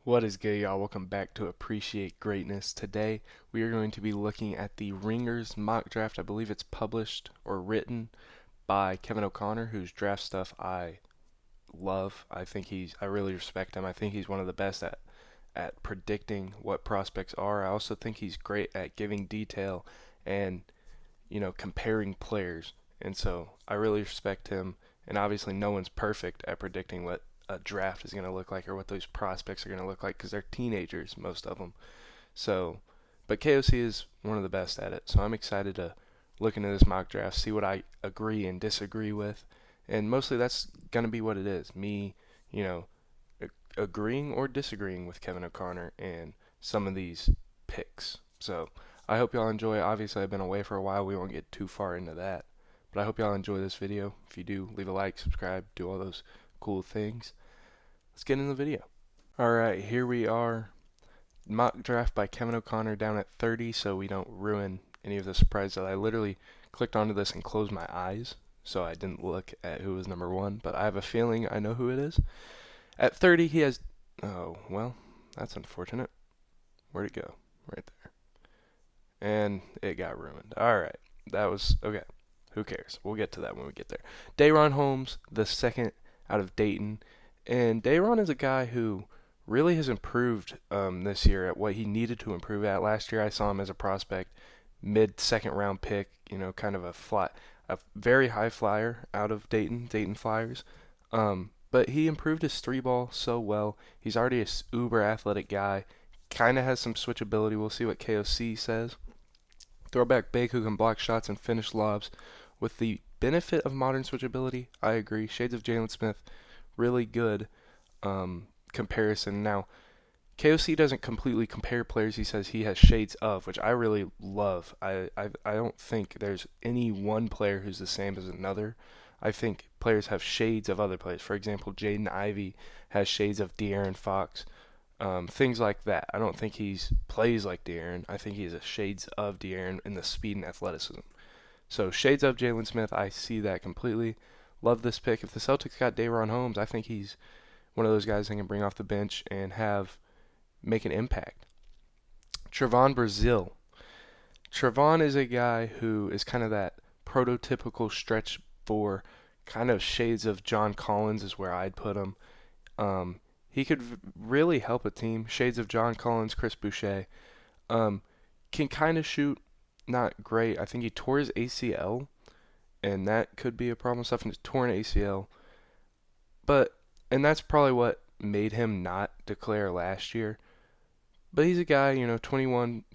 What is good, y'all? Welcome back to Appreciate Greatness. Today, we are going to be looking at the Ringers mock draft. I believe it's published or written by Kevin O'Connor, whose draft stuff I love. I really respect him. I think he's one of the best at predicting what prospects are. I also think he's great at giving detail and, comparing players. And so I really respect him. And obviously, no one's perfect at predicting what a draft is going to look like or what those prospects are going to look like because they're teenagers, most of them. So, but KOC is one of the best at it. So I'm excited to look into this mock draft, see what I agree and disagree with. And mostly that's going to be what it is. Me, you know, agreeing or disagreeing with Kevin O'Connor and some of these picks. So I hope y'all enjoy. Obviously, I've been away for a while. We won't get too far into that. But I hope y'all enjoy this video. If you do, leave a like, subscribe, do all those cool things. Let's get in the video. Alright, here we are. Mock draft by Kevin O'Connor down at 30 so we don't ruin any of the surprises. I literally clicked onto this and closed my eyes so I didn't look at who was number 1, but I have a feeling I know who it is. At 30 he has, oh, well, that's unfortunate. Where'd it go? Right there. And it got ruined. Alright, that was, okay. Who cares? We'll get to that when we get there. DaRon Holmes, the second out of Dayton. And DaRon is a guy who really has improved this year at what he needed to improve at. Last year I saw him as a prospect, mid-second round pick, kind of a very high flyer out of Dayton Flyers. But he improved his three ball so well. He's already a uber athletic guy. Kind of has some switchability. We'll see what KOC says. Throwback big who can block shots and finish lobs. With the benefit of modern switchability, I agree. Shades of Jalen Smith, really good comparison. Now, KOC doesn't completely compare players. He says he has shades of, which I really love. I don't think there's any one player who's the same as another. I think players have shades of other players. For example, Jaden Ivey has shades of De'Aaron Fox. Things like that. I don't think he plays like De'Aaron. I think he's a shades of De'Aaron in the speed and athleticism. So shades of Jalen Smith, I see that completely. Love this pick. If the Celtics got DaRon Holmes, I think he's one of those guys they can bring off the bench and make an impact. Trevon Brazile. Trevon is a guy who is kind of that prototypical stretch four, kind of shades of John Collins is where I'd put him. He could really help a team. Shades of John Collins, Chris Boucher. Can kind of shoot, not great. I think he tore his ACL, and that could be a problem. Stuff in his torn ACL, and that's probably what made him not declare last year. But he's a guy, 21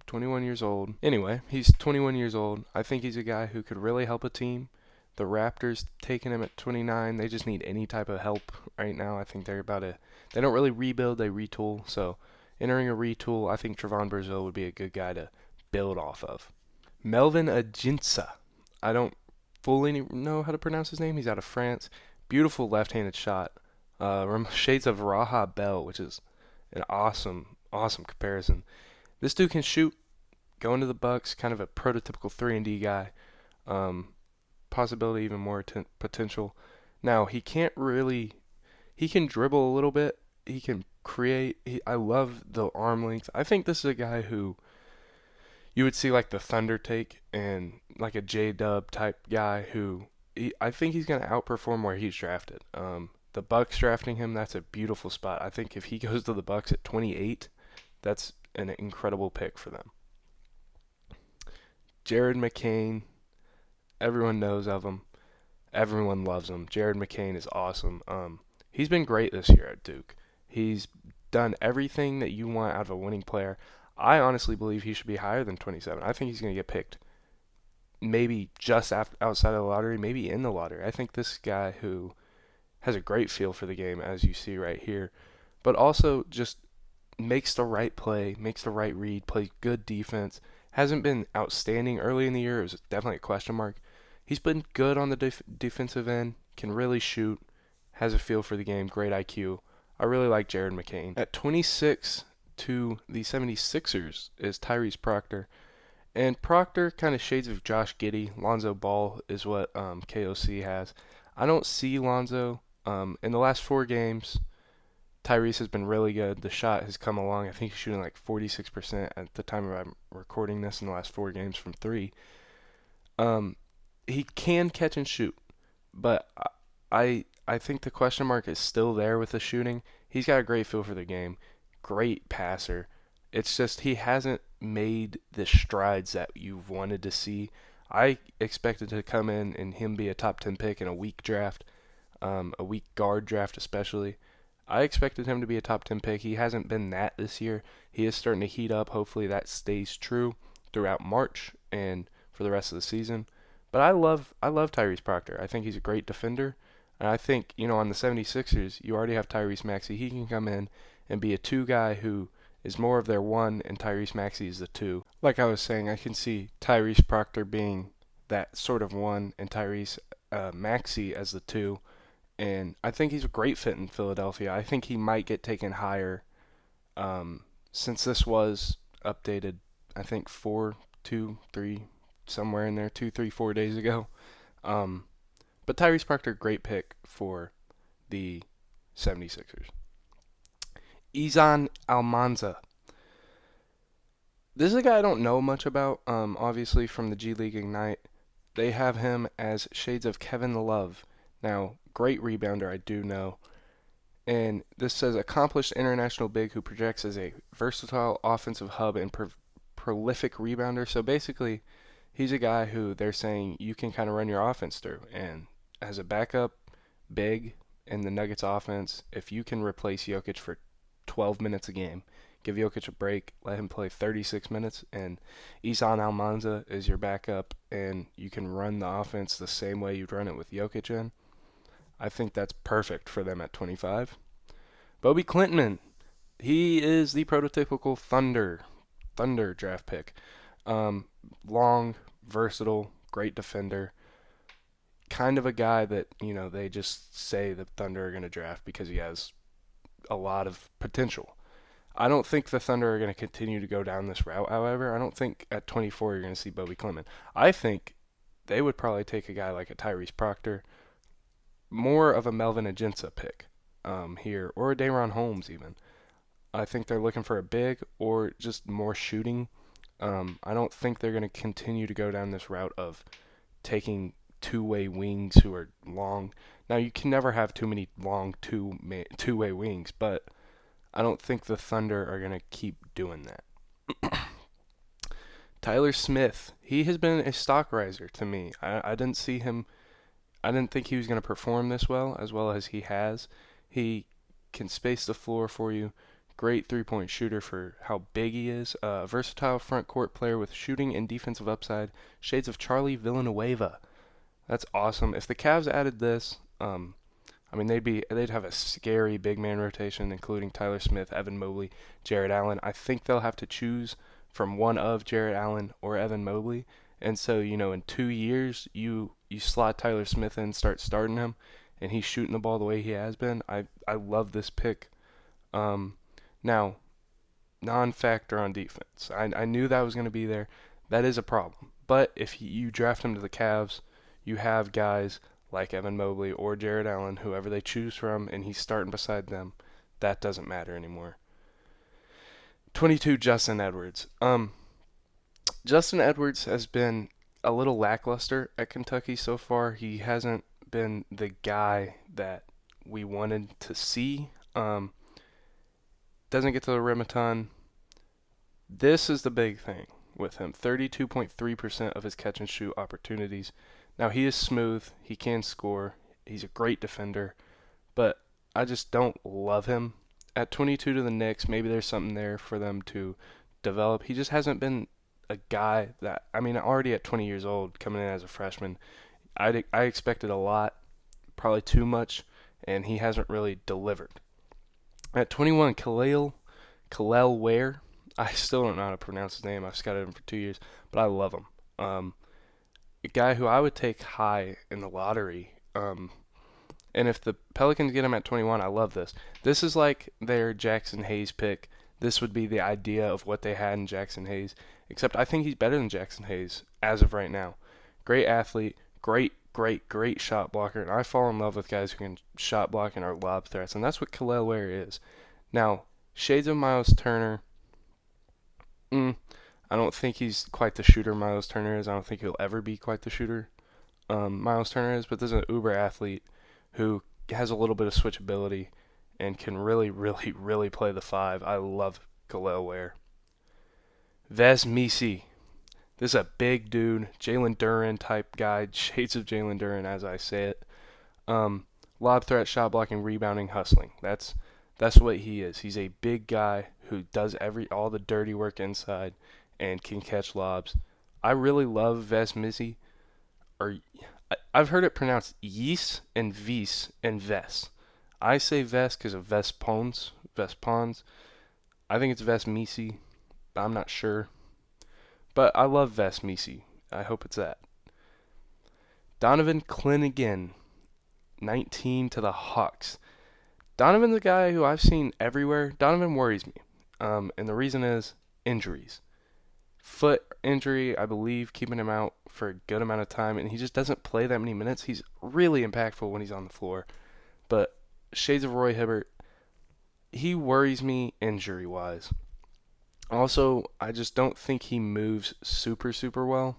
years old. Anyway, he's 21 years old. I think he's a guy who could really help a team. The Raptors taking him at 29. They just need any type of help right now. I think they don't really rebuild, they retool. So entering a retool, I think Trevon Brazile would be a good guy to build off of. Melvin Aginsa. I don't fully know how to pronounce his name. He's out of France. Beautiful left-handed shot. Shades of Raha Bell, which is an awesome comparison. This dude can shoot, go into the Bucks, kind of a prototypical 3-and-D guy. Possibility even more potential. Now, he can dribble a little bit. He can create. I love the arm length. I think this is a guy who you would see like the Thunder take and like a J-Dub type guy I think he's going to outperform where he's drafted. The Bucks drafting him, that's a beautiful spot. I think if he goes to the Bucks at 28, that's an incredible pick for them. Jared McCain, everyone knows of him. Everyone loves him. Jared McCain is awesome. He's been great this year at Duke. He's done everything that you want out of a winning player. I honestly believe he should be higher than 27. I think he's going to get picked maybe just outside of the lottery, maybe in the lottery. I think this guy who has a great feel for the game, as you see right here, but also just makes the right play, makes the right read, plays good defense. Hasn't been outstanding early in the year. It was definitely a question mark. He's been good on the defensive end, can really shoot, has a feel for the game, great IQ. I really like Jared McCain. At 26 to the 76ers is Tyrese Proctor. And Proctor kind of shades of Josh Giddey. Lonzo Ball is what KOC has. I don't see Lonzo in the last 4 games, Tyrese has been really good. The shot has come along. I think he's shooting like 46% at the time of I'm recording this in the last 4 games from three. He can catch and shoot, but I think the question mark is still there with the shooting. He's got a great feel for the game, great passer. It's just he hasn't made the strides that you've wanted to see. I expected to come in and him be a top 10 pick in a weak draft, a weak guard draft especially. I expected him to be a top 10 pick. He hasn't been that this year. He is starting to heat up. Hopefully that stays true throughout March and for the rest of the season. But I love Tyrese Proctor. I think he's a great defender. And I think, on the 76ers, you already have Tyrese Maxey. He can come in and be a two guy who is more of their one, and Tyrese Maxey is the two. Like I was saying, I can see Tyrese Proctor being that sort of one and Tyrese Maxey as the two. And I think he's a great fit in Philadelphia. I think he might get taken higher since this was updated, I think 4, 2, 3, somewhere in there, 2, 3, 4 days ago. But Tyrese Proctor, great pick for the 76ers. Izan Almanza. This is a guy I don't know much about, obviously from the G League Ignite. They have him as shades of Kevin Love. Now, great rebounder, I do know. And this says accomplished international big who projects as a versatile offensive hub and prolific rebounder. So basically, he's a guy who they're saying you can kind of run your offense through. And as a backup big in the Nuggets offense, if you can replace Jokic for 12 minutes a game, give Jokic a break, let him play 36 minutes, and Izan Almanza is your backup, and you can run the offense the same way you'd run it with Jokic in, I think that's perfect for them at 25. Bobby Clinton, he is the prototypical Thunder draft pick. Long, versatile, great defender. Kind of a guy that, they just say the Thunder are going to draft because he has a lot of potential. I don't think the Thunder are going to continue to go down this route, however. I don't think at 24 you're going to see Bobby Clement. I think they would probably take a guy like a Tyrese Proctor, more of a Melvin Aginsa pick here, or a Day'Ron Holmes even. I think they're looking for a big or just more shooting. I don't think they're going to continue to go down this route of taking two-way wings who are long. Now, you can never have too many long two-way wings, but I don't think the Thunder are going to keep doing that. Tyler Smith, he has been a stock riser to me. I didn't see him. I didn't think he was going to perform this well as he has. He can space the floor for you. Great three-point shooter for how big he is. Versatile front court player with shooting and defensive upside. Shades of Charlie Villanueva. That's awesome. If the Cavs added this, they'd have a scary big man rotation, including Tyler Smith, Evan Mobley, Jarrett Allen. I think they'll have to choose from one of Jarrett Allen or Evan Mobley. And so, in 2 years, you slot Tyler Smith in, start starting him, and he's shooting the ball the way he has been. I love this pick. Now, non-factor on defense. I knew that was going to be there. That is a problem. But if you draft him to the Cavs, you have guys like Evan Mobley or Jarrett Allen, whoever they choose from, and he's starting beside them. That doesn't matter anymore. 22, Justin Edwards. Justin Edwards has been a little lackluster at Kentucky so far. He hasn't been the guy that we wanted to see. Doesn't get to the rim a ton. This is the big thing with him. 32.3% of his catch and shoot opportunities. Now, he is smooth. He can score. He's a great defender. But I just don't love him. At 22 to the Knicks, maybe there's something there for them to develop. He just hasn't been a guy that, already at 20 years old, coming in as a freshman, I expected a lot, probably too much, and he hasn't really delivered. At 21, Kel'el Ware. I still don't know how to pronounce his name. I've scouted him for 2 years, but I love him. A guy who I would take high in the lottery. And if the Pelicans get him at 21, I love this. This is like their Jackson Hayes pick. This would be the idea of what they had in Jackson Hayes, except I think he's better than Jackson Hayes as of right now. Great athlete, great great shot blocker, and I fall in love with guys who can shot block and are lob threats, and that's what Kel'el Ware is. Now, shades of Miles Turner. I don't think he's quite the shooter Miles Turner is. I don't think he'll ever be quite the shooter Miles Turner is, but there's an uber athlete who has a little bit of switchability and can really play the five. I love Kel'el Ware. Wes Misi. This is a big dude, Jalen Duren type guy, shades of Jalen Duren as I say it. Lob threat, shot blocking, rebounding, hustling. That's what he is. He's a big guy who does all the dirty work inside and can catch lobs. I really love Wes Misi. I've heard it pronounced Yees and Vis and Ves. I say Ves because of Ves Pons. I think it's Wes Misi. I'm not sure. But I love Wes Misi. I hope it's that. Donovan Clingan, 19 to the Hawks. Donovan's a guy who I've seen everywhere. Donovan worries me. And the reason is injuries. Foot injury, I believe, keeping him out for a good amount of time, and he just doesn't play that many minutes. He's really impactful when he's on the floor. But shades of Roy Hibbert, he worries me injury-wise. Also, I just don't think he moves super well.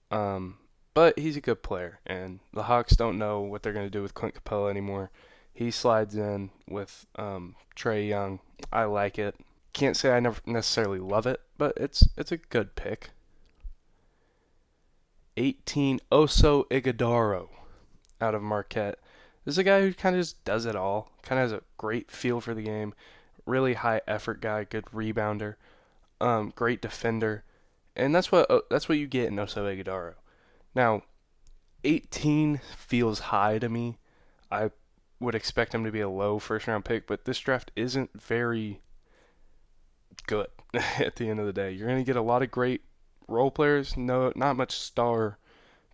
But he's a good player, and the Hawks don't know what they're going to do with Clint Capella anymore. He slides in with Trae Young. I like it. Can't say I never necessarily love it, but it's a good pick. 18 Oso Ighodaro out of Marquette. This is a guy who kind of just does it all. Kind of has a great feel for the game. Really high effort guy, good rebounder, great defender, and that's what you get in Oso Ighodaro. Now, 18 feels high to me. I would expect him to be a low first round pick, but this draft isn't very good at the end of the day. You're going to get a lot of great role players. No, not much star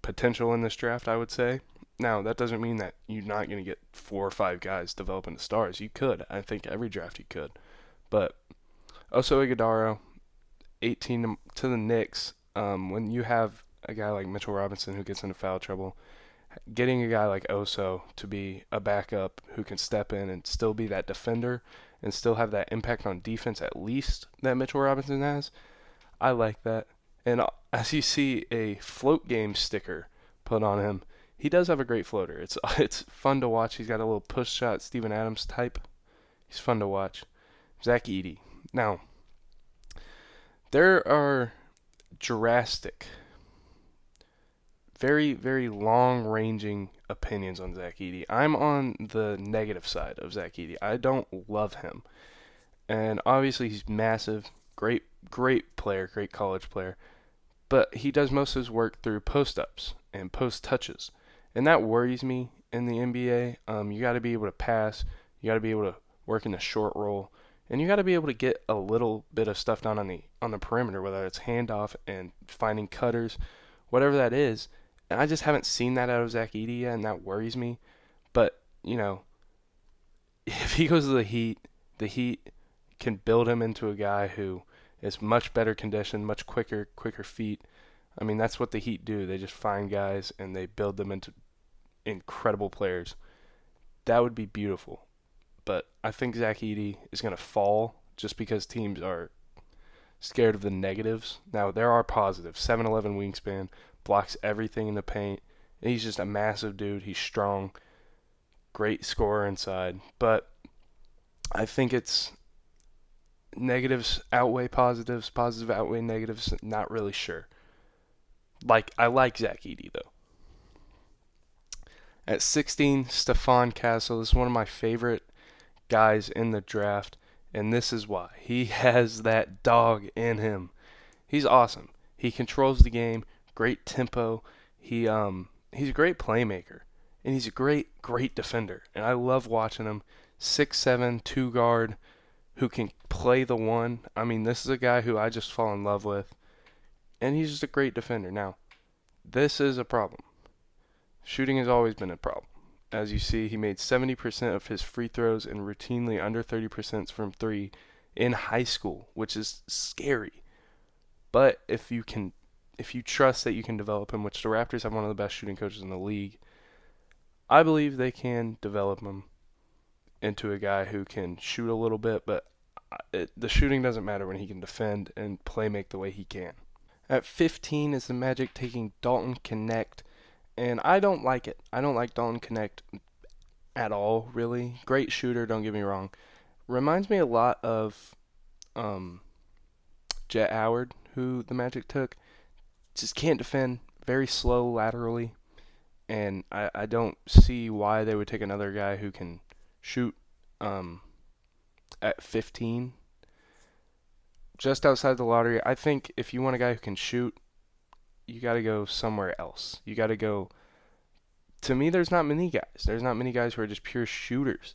potential in this draft, I would say. Now, that doesn't mean that you're not going to get 4 or 5 guys developing the stars. You could. I think every draft you could. But Oso Ighodaro, 18 to the Knicks. When you have a guy like Mitchell Robinson who gets into foul trouble, getting a guy like Oso to be a backup who can step in and still be that defender and still have that impact on defense at least that Mitchell Robinson has, I like that. And as you see a float game sticker put on him, he does have a great floater. It's fun to watch. He's got a little push shot, Steven Adams type. He's fun to watch. Zach Edey. Now, there are drastic, very long-ranging opinions on Zach Edey. I'm on the negative side of Zach Edey. I don't love him. And obviously he's massive, great player, great college player. But he does most of his work through post-ups and post-touches. And that worries me in the NBA. You got to be able to pass. You got to be able to work in the short roll. And you got to be able to get a little bit of stuff done on the perimeter, whether it's handoff and finding cutters, whatever that is. And I just haven't seen that out of Zach Edey yet, and that worries me. But, if he goes to the Heat can build him into a guy who is much better conditioned, much quicker feet. I mean, that's what the Heat do. They just find guys and they build them into incredible players. That would be beautiful. But I think Zach Edey is going to fall just because teams are scared of the negatives. Now, there are positives. 7'11" wingspan, blocks everything in the paint. And he's just a massive dude. He's strong. Great scorer inside. But I think it's negatives outweigh positives. Positive outweigh negatives. Not really sure. I like Zach Edey, though. At 16, Stephon Castle. This is one of my favorite guys in the draft, and this is why. He has that dog in him. He's awesome. He controls the game, great tempo. He's a great playmaker, and he's a great defender. And I love watching him. 6'7", 2-guard, who can play the one. I mean, this is a guy who I just fall in love with, and he's just a great defender. Now, this is a problem. Shooting has always been a problem. As you see, he made 70% of his free throws and routinely under 30% from 3 in high school, which is scary. But if you can if you trust that you can develop him, which the Raptors have one of the best shooting coaches in the league, I believe they can develop him into a guy who can shoot a little bit, but the shooting doesn't matter when he can defend and play make the way he can. At 15 is the Magic taking Dalton Knecht, and I don't like it. I don't like Dalton Knecht at all, really. Great shooter, don't get me wrong. Reminds me a lot of um, Jet Howard, who the Magic took. Just can't defend, very slow laterally, and I don't see why they would take another guy who can shoot um, at 15. Just outside the lottery, I think if you want a guy who can shoot, you got to go somewhere else. You got to go. To me, there's not many guys. There's not many guys who are just pure shooters.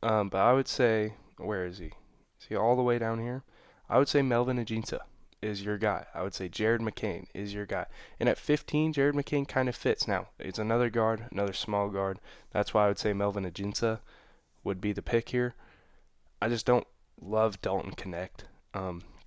But I would say, where is he? Is he all the way down here? I would say Melvin Ajinça is your guy. I would say Jared McCain is your guy. And at 15, Jared McCain kind of fits. Now, it's another guard, another small guard. That's why I would say Melvin Ajinça would be the pick here. I just don't love Dalton Knecht.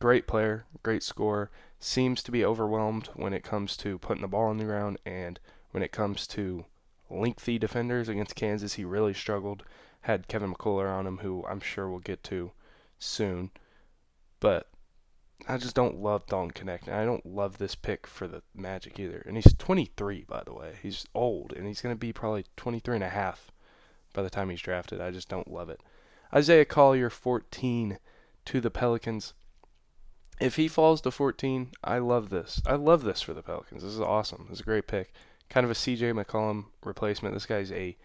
Great player, great scorer. Seems to be overwhelmed when it comes to putting the ball on the ground, and when it comes to lengthy defenders against Kansas, he really struggled. Had Kevin McCullough on him, who I'm sure we'll get to soon. But I just don't love Dalton Knecht, and I don't love this pick for the Magic either. And he's 23, by the way. He's old, and he's going to be probably 23 and a half by the time he's drafted. I just don't love it. Isaiah Collier, 14 to the Pelicans. If he falls to 14, I love this. I love this for the Pelicans. This is awesome. This is a great pick. Kind of a CJ McCollum replacement. This guy's a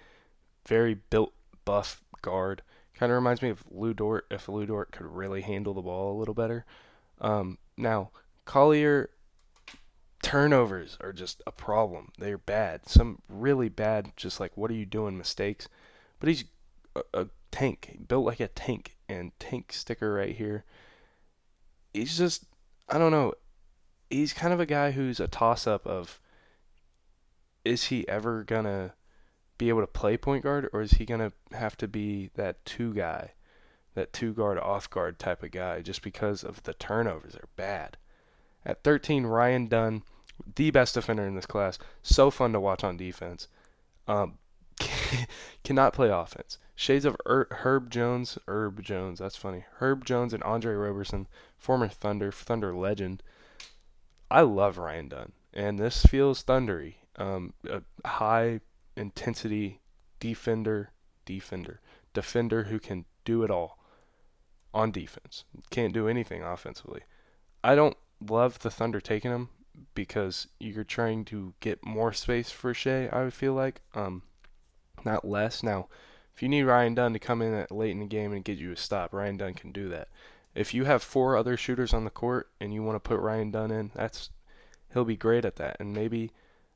very built, buff guard. Kind of reminds me of Lou Dort if Lou Dort could really handle the ball a little better. Now, Collier turnovers are just a problem. They're bad. Some really bad, just like, what are you doing mistakes. But he's a tank, built like a tank, and tank sticker right here. He's just, I don't know. He's kind of a guy who's a toss-up of, is he ever going to be able to play point guard, or is he going to have to be that two guy, that two guard off guard type of guy, just because of the turnovers are bad. At 13, Ryan Dunn, the best defender in this class. So fun to watch on defense. Cannot play offense. Shades of Herb Jones, that's funny. Herb Jones and Andre Roberson, former Thunder legend. I love Ryan Dunn, and this feels thundery. A high intensity defender who can do it all on defense. Can't do anything offensively. I don't love the Thunder taking him because you're trying to get more space for Shea, I would feel like. Not less. Now, if you need Ryan Dunn to come in at late in the game and get you a stop, Ryan Dunn can do that. If you have 4 other shooters on the court and you want to put Ryan Dunn in, he'll be great at that. And maybe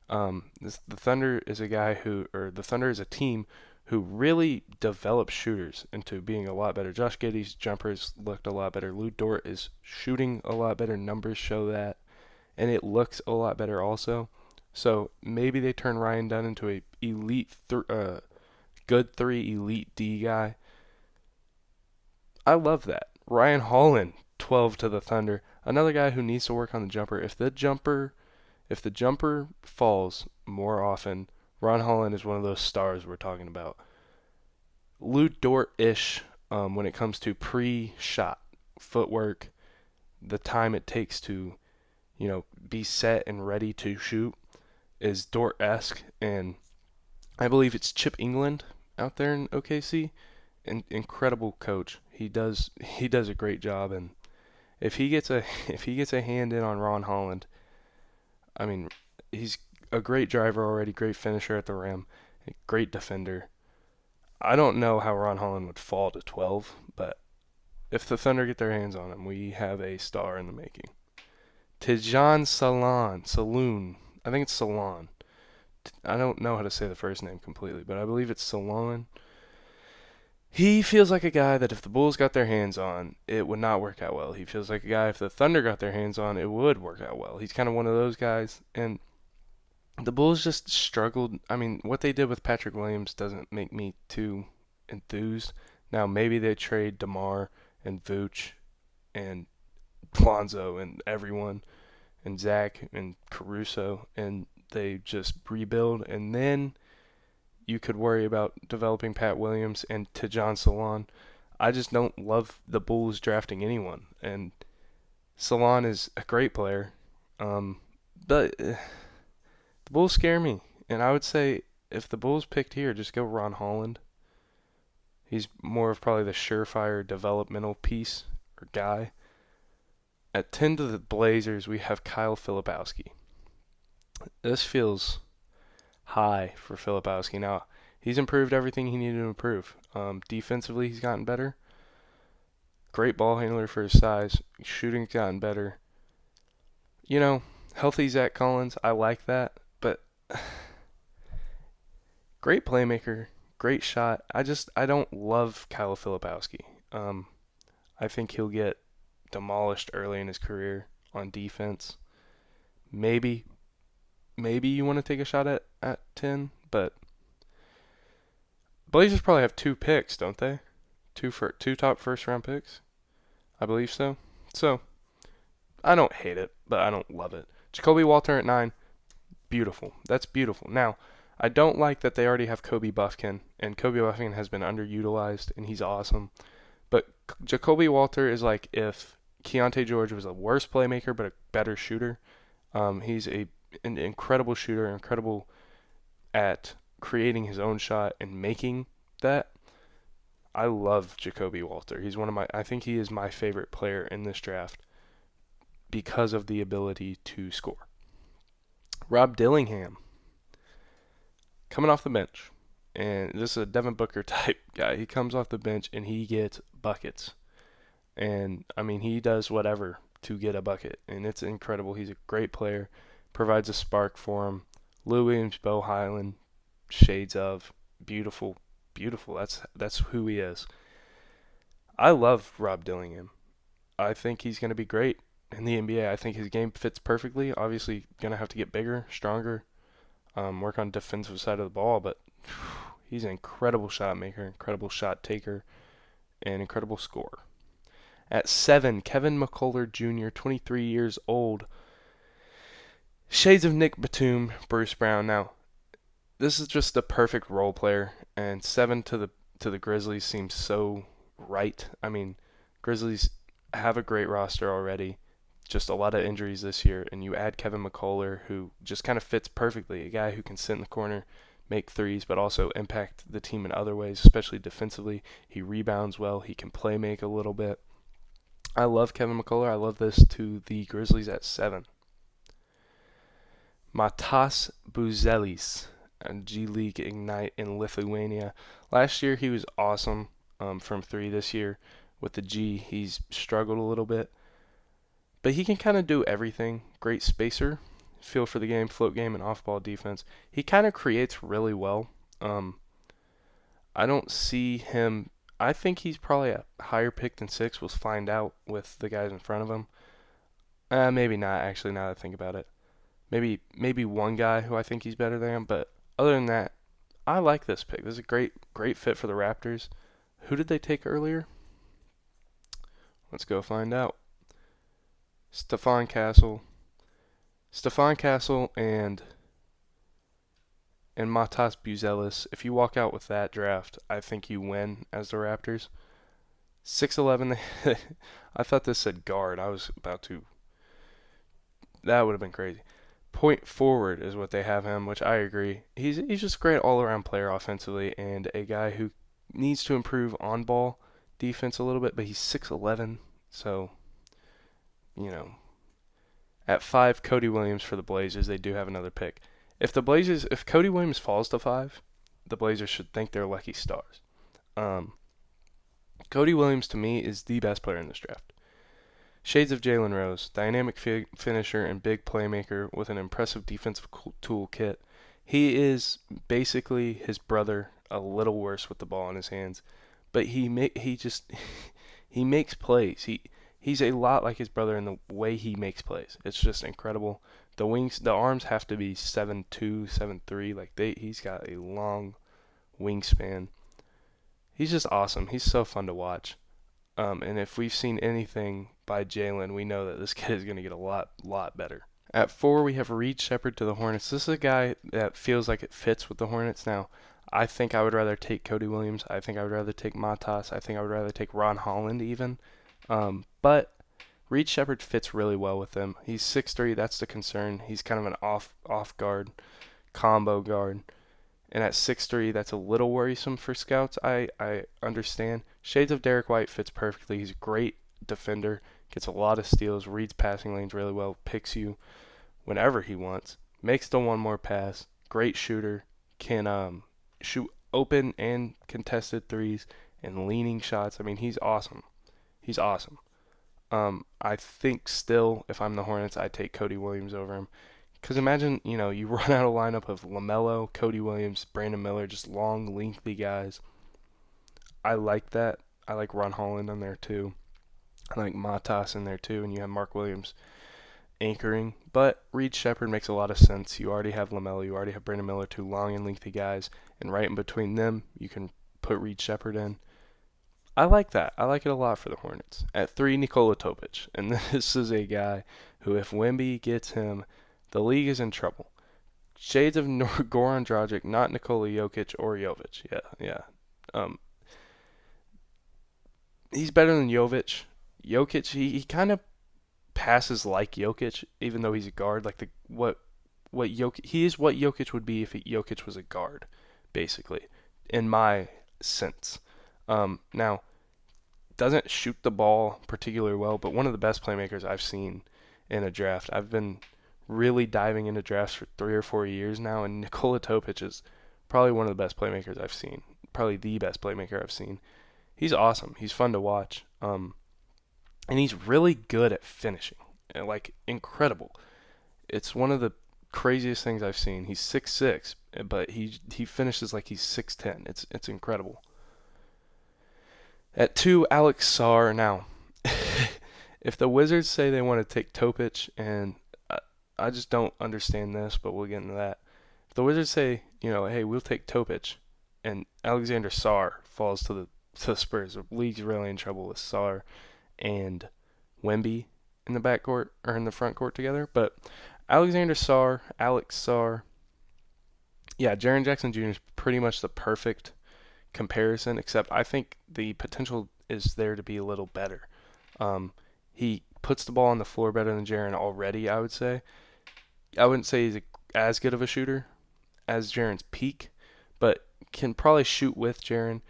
the Thunder is the Thunder is a team who really develops shooters into being a lot better. Josh Giddey's jumpers looked a lot better. Lou Dort is shooting a lot better. Numbers show that, and it looks a lot better also. So maybe they turn Ryan Dunn into a good 3 elite D guy. I love that. Ryan Holland, 12 to the Thunder. Another guy who needs to work on the jumper. If the jumper falls more often, Ron Holland is one of those stars we're talking about. Lou Dort-ish when it comes to pre-shot footwork, the time it takes to, be set and ready to shoot is Dort-esque, and I believe it's Chip England out there in OKC. Incredible coach. He does a great job, and if he gets a hand in on Ron Holland, I mean, he's a great driver already, great finisher at the rim, great defender. I don't know how Ron Holland would fall to 12, but if the Thunder get their hands on him, we have a star in the making. Tijan Saloon. I think it's Salon. I don't know how to say the first name completely, but I believe it's Salon. He feels like a guy that if the Bulls got their hands on, it would not work out well. He feels like a guy if the Thunder got their hands on, it would work out well. He's kind of one of those guys, and the Bulls just struggled. I mean, what they did with Patrick Williams doesn't make me too enthused. Now, maybe they trade DeMar and Vooch and Lonzo and everyone and Zach and Caruso, and they just rebuild, and then you could worry about developing Pat Williams and Tejan Salon. I just don't love the Bulls drafting anyone, and Salon is a great player, but the Bulls scare me, and I would say if the Bulls picked here, just go Ron Holland. He's more of probably the surefire developmental piece or guy. At 10 to the Blazers, we have Kyle Filipowski. This feels high for Filipowski. Now, he's improved everything he needed to improve. Defensively, he's gotten better. Great ball handler for his size. Shooting's gotten better. You know, healthy Zach Collins, I like that, but great playmaker, great shot. I don't love Kyle Filipowski. I think he'll get demolished early in his career on defense. Maybe you want to take a shot at 10, but Blazers probably have 2 picks, don't they? Two top first round picks. I believe so. So, I don't hate it, but I don't love it. Jacoby Walter at 9, beautiful. That's beautiful. Now, I don't like that they already have Kobe Buffkin, and Kobe Buffkin has been underutilized, and he's awesome. But Jacoby Walter is like if Keontae George was a worse playmaker but a better shooter. He's an incredible shooter, incredible at creating his own shot and making that. I love Jacoby Walter. I think he is my favorite player in this draft because of the ability to score. Rob Dillingham, coming off the bench, and this is a Devin Booker type guy. He comes off the bench and he gets buckets. And, I mean, he does whatever to get a bucket, and it's incredible. He's a great player, provides a spark for him. Lou Williams, Bo Highland, shades of beautiful. That's who he is. I love Rob Dillingham. I think he's going to be great in the NBA. I think his game fits perfectly. Obviously, going to have to get bigger, stronger, work on defensive side of the ball, but he's an incredible shot maker, incredible shot taker, and incredible scorer. At 7, Kevin McCullough Jr., 23 years old. Shades of Nick Batum, Bruce Brown. Now, this is just a perfect role player, and 7 to the Grizzlies seems so right. I mean, Grizzlies have a great roster already, just a lot of injuries this year, and you add Kevin McCullough, who just kind of fits perfectly, a guy who can sit in the corner, make threes, but also impact the team in other ways, especially defensively. He rebounds well. He can play make a little bit. I love Kevin McCullough. I love this to the Grizzlies at 7. Matas Buzelis, G League Ignite in Lithuania. Last year he was awesome from 3. This year with the G he's struggled a little bit. But he can kind of do everything. Great spacer, feel for the game, float game, and off-ball defense. He kind of creates really well. I don't see him. I think he's probably a higher pick than 6. We'll find out with the guys in front of him. Maybe not, actually, now that I think about it. Maybe one guy who I think he's better than him, but other than that, I like this pick. This is a great fit for the Raptors. Who did they take earlier? Let's go find out. Stephon Castle and Matas Buzelis. If you walk out with that draft, I think you win as the Raptors. 6'11". I thought this said guard. I was about to. That would have been crazy. Point forward is what they have him, which I agree. He's just a great all-around player offensively and a guy who needs to improve on-ball defense a little bit, but he's 6'11", so, you know. At 5, Cody Williams for the Blazers. They do have another pick. If Cody Williams falls to 5, the Blazers should thank their lucky stars. Cody Williams, to me, is the best player in this draft. Shades of Jalen Rose, dynamic finisher and big playmaker with an impressive defensive toolkit. He is basically his brother, a little worse with the ball in his hands, but he makes plays. He's a lot like his brother in the way he makes plays. It's just incredible. The arms have to be 7'2", 7'3". He's got a long wingspan. He's just awesome. He's so fun to watch. And if we've seen anything by Jalen, we know that this kid is going to get a lot better. At 4, we have Reed Shepherd to the Hornets. This is a guy that feels like it fits with the Hornets. Now, I think I would rather take Cody Williams. I think I would rather take Matas. I think I would rather take Ron Holland even. But Reed Shepherd fits really well with them. He's 6'3", that's the concern. He's kind of an off guard, combo guard. And at 6'3", that's a little worrisome for scouts. I understand. Shades of Derek White fits perfectly. He's a great defender, gets a lot of steals, reads passing lanes really well, picks you whenever he wants, makes the one more pass, great shooter, can shoot open and contested threes and leaning shots. I mean, he's awesome. He's awesome. I think still, if I'm the Hornets, I'd take Cody Williams over him. Because imagine, you run out a lineup of LaMelo, Cody Williams, Brandon Miller, just long, lengthy guys. I like that. I like Ron Holland in there too. I like Matas in there too, and you have Mark Williams anchoring. But Reed Shepherd makes a lot of sense. You already have LaMelo, you already have Brandon Miller, two long and lengthy guys, and right in between them, you can put Reed Shepherd in. I like that. I like it a lot for the Hornets. At 3, Nikola Topic. And this is a guy who, if Wemby gets him, the league is in trouble. Shades of Goran Dragic, not Nikola Jokic or Jovic. Yeah. He's better than Jovic. Jokic, he kind of passes like Jokic, even though he's a guard. Like what Jokic, he is what Jokic would be if Jokic was a guard, basically, in my sense. Now, doesn't shoot the ball particularly well, but one of the best playmakers I've seen in a draft. I've been really diving into drafts for 3 or 4 years now, and Nikola Topic is probably one of the best playmakers I've seen. Probably the best playmaker I've seen. He's awesome. He's fun to watch. And he's really good at finishing. Like, incredible. It's one of the craziest things I've seen. He's 6'6", but he finishes like he's 6'10". It's incredible. At 2, Alex Sarr. Now, if the Wizards say they want to take Topic, and I just don't understand this, but we'll get into that. If the Wizards say, hey, we'll take Topic, and Alexander Sarr falls to the Spurs, the league's really in trouble with Sarr and Wemby in the backcourt or in the front court together. But Alex Sarr, yeah, Jaren Jackson Jr. is pretty much the perfect comparison, except I think the potential is there to be a little better. He puts the ball on the floor better than Jaren already, I would say. I wouldn't say he's as good of a shooter as Jaren's peak, but can probably shoot with Jaren,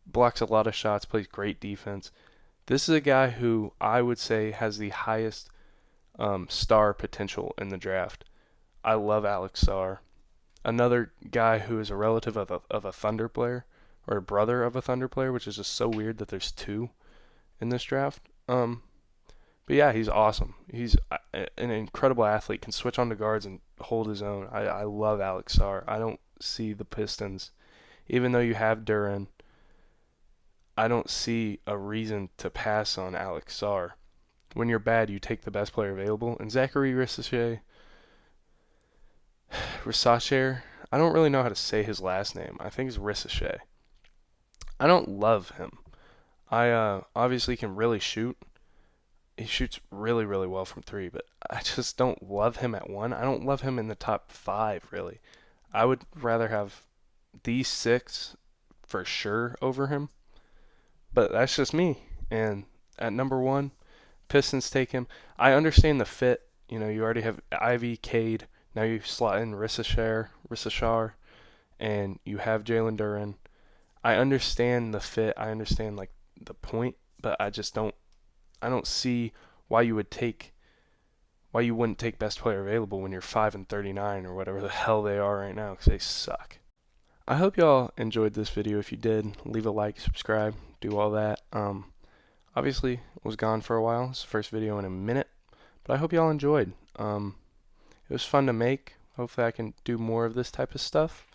blocks a lot of shots, plays great defense. This is a guy who I would say has the highest star potential in the draft. I love Alex Sarr. Another guy who is a relative of a Thunder player, or a brother of a Thunder player, which is just so weird that there's 2 in this draft. But yeah, he's awesome. He's an incredible athlete, can switch on to guards and hold his own. I love Alex Sarr. I don't see the Pistons, even though you have Duren, I don't see a reason to pass on Alex Sarr. When you're bad, you take the best player available. And Zachary Rissacher, I don't really know how to say his last name. I think it's Rissacher. I don't love him. I obviously can really shoot. He shoots really, really well from 3, but I just don't love him at 1. I don't love him in the top 5, really. I would rather have these 6 for sure over him, but that's just me. And at number 1, Pistons take him. I understand the fit. You already have Ivy, Cade. Now you slot in Rissacher, and you have Jalen Duren. I understand the fit. I understand the point, but I don't see why you wouldn't take best player available when you're 5-39 or whatever the hell they are right now, because they suck. I hope y'all enjoyed this video. If you did, leave a like, subscribe, do all that. Obviously, was gone for a while. It's the first video in a minute, but I hope y'all enjoyed. It was fun to make. Hopefully I can do more of this type of stuff.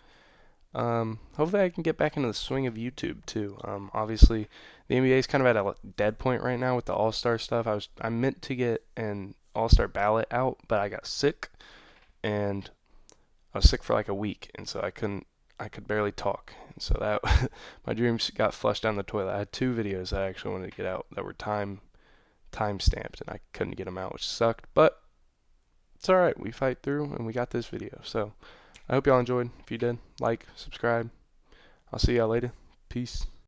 Hopefully I can get back into the swing of YouTube too. Obviously the NBA is kind of at a dead point right now with the All-Star stuff. I meant to get an All-Star ballot out, but I got sick, and I was sick for like a week, and so I could barely talk, and so that my dreams got flushed down the toilet. I had 2 videos that I actually wanted to get out that were time stamped, and I couldn't get them out, which sucked, but it's alright. We fight through and we got this video. So I hope y'all enjoyed. If you did, like, subscribe. I'll see y'all later. Peace.